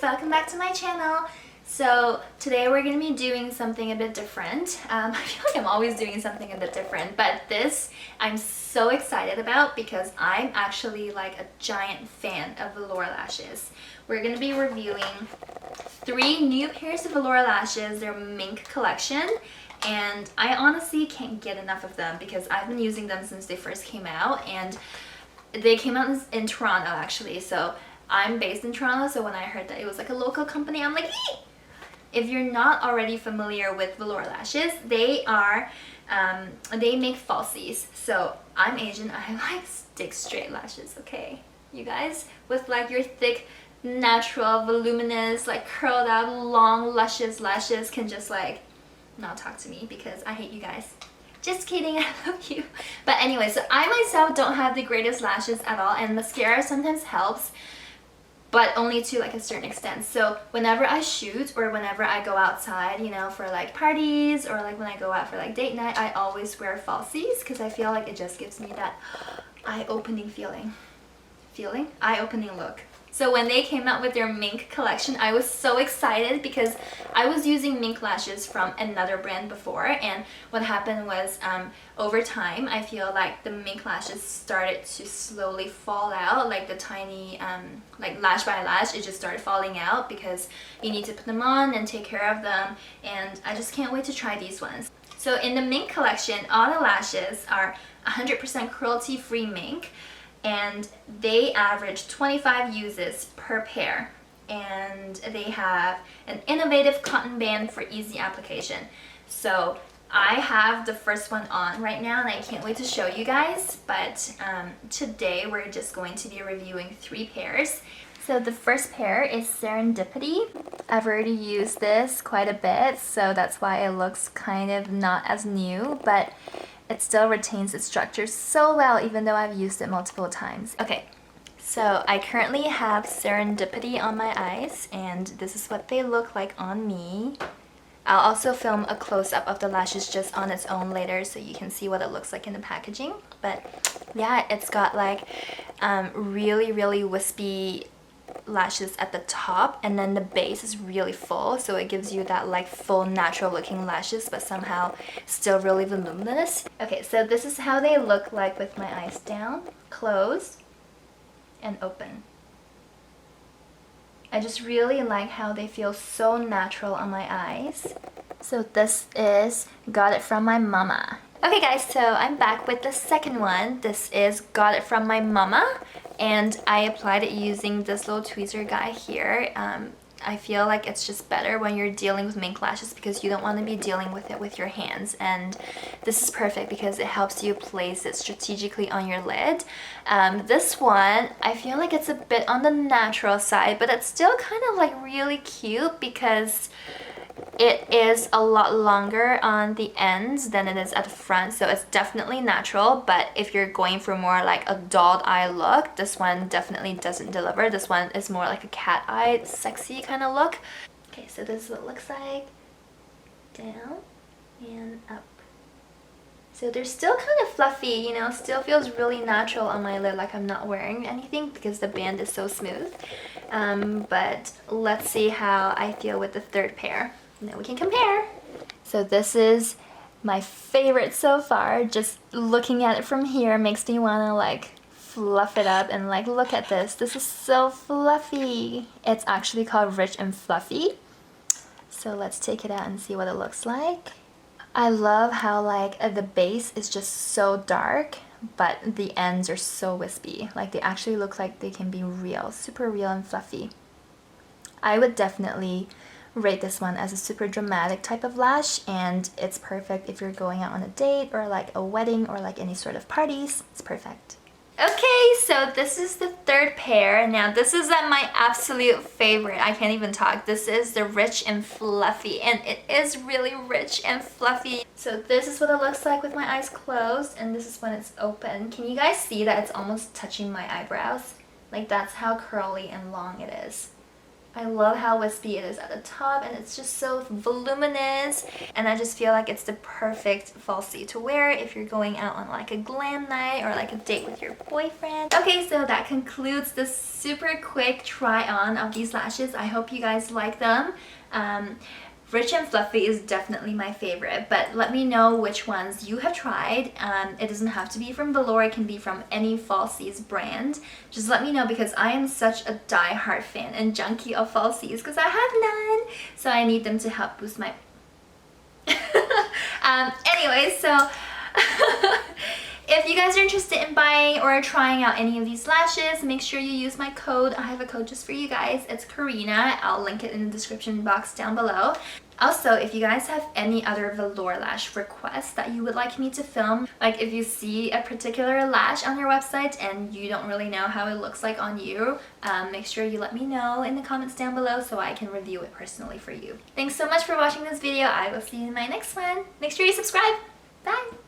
welcome back to my channel. So today we're going to be doing something a bit different. I feel like I'm always doing something a bit different, but this I'm so excited about because I'm actually like a giant fan of velour lashes. We're going to be reviewing 3 new pairs of velour lashes, their Mink collection, and I honestly can't get enough of them because I've been using them since they first came out, and they came out in Toronto actually. So I'm based in Toronto, so when I heard that it was like a local company, I'm like, hey! If you're not already familiar with velour lashes, they are, they make falsies. So I'm Asian, I like stick straight lashes, okay? You guys, with like your thick, natural, voluminous, like curled out, long, luscious lashes can just like not talk to me because I hate you guys. Just kidding, I love you. But anyway, so I myself don't have the greatest lashes at all, and mascara sometimes helps, but only to like a certain extent. So whenever I shoot or whenever I go outside, you know, for like parties or like when I go out for like date night, I always wear falsies because I feel like it just gives me that eye-opening eye-opening look. So when they came out with their Mink collection, I was so excited because I was using Mink lashes from another brand before, and what happened was over time I feel like the Mink lashes started to slowly fall out, like the tiny like lash by lash, it just started falling out because you need to put them on and take care of them, and I just can't wait to try these ones. So in the Mink collection, all the lashes are 100% cruelty-free mink, and they average 25 uses per pair, and they have an innovative cotton band for easy application. So I have the first one on right now and I can't wait to show you guys, but today we're just going to be reviewing 3 pairs. So the first pair is Serendipity. I've already used this quite a bit, so that's why it looks kind of not as new, but it still retains its structure so well even though I've used it multiple times. Okay, so I currently have Serendipity on my eyes, and this is what they look like on me. I'll also film a close-up of the lashes just on its own later so you can see what it looks like in the packaging. But yeah, it's got like really wispy lashes at the top, and then the base is really full, so it gives you that like full natural looking lashes but somehow still really voluminous. Okay, so this is how they look like with my eyes down, closed, and open. I just really like how they feel so natural on my eyes. So this is Got It From My Mama. Okay guys, so I'm back with the second one. This is Got It From My Mama, and I applied it using this little tweezer guy here. I feel like it's just better when you're dealing with mink lashes because you don't want to be dealing with it with your hands, and this is perfect because it helps you place it strategically on your lid. This one, I feel like it's a bit on the natural side, but it's still kind of like really cute because it is a lot longer on the ends than it is at the front, so it's definitely natural. But if you're going for more like a dolled eye look, this one definitely doesn't deliver. This one is more like a cat-eyed, sexy kind of look. Okay, so this is what it looks like. Down and up. So they're still kind of fluffy, you know, still feels really natural on my lid, like I'm not wearing anything because the band is so smooth. But let's see how I feel with the third pair. And then we can compare. So this is my favorite so far. Just looking at it from here makes me want to like fluff it up and like look at this. This is so fluffy. It's actually called Rich and Fluffy. So let's take it out and see what it looks like. I love how like the base is just so dark, but the ends are so wispy. Like they actually look like they can be real, super real and fluffy. I would definitely rate this one as a super dramatic type of lash, and it's perfect if you're going out on a date or like a wedding or like any sort of parties. It's perfect. Okay, so this is the third pair. Now this is my absolute favorite. I can't even talk. This is the Rich and Fluffy, and it is really rich and fluffy. So this is what it looks like with my eyes closed, and this is when it's open. Can you guys see that it's almost touching my eyebrows? Like that's how curly and long it is. I love how wispy it is at the top, and it's just so voluminous, and I just feel like it's the perfect falsie to wear if you're going out on like a glam night or like a date with your boyfriend. Okay, so that concludes the super quick try on of these lashes. I hope you guys like them. Rich and Fluffy is definitely my favorite, but let me know which ones you have tried. It doesn't have to be from Velour, it can be from any falsies brand. Just let me know, because I am such a die-hard fan and junkie of falsies because I have none, so I need them to help boost my... Anyway, so if you guys are interested in buying or trying out any of these lashes, make sure you use my code. I have a code just for you guys. It's Karina. I'll link it in the description box down below. Also, if you guys have any other velour lash requests that you would like me to film, like if you see a particular lash on your website and you don't really know how it looks like on you, make sure you let me know in the comments down below so I can review it personally for you. Thanks so much for watching this video. I will see you in my next one. Make sure you subscribe. Bye!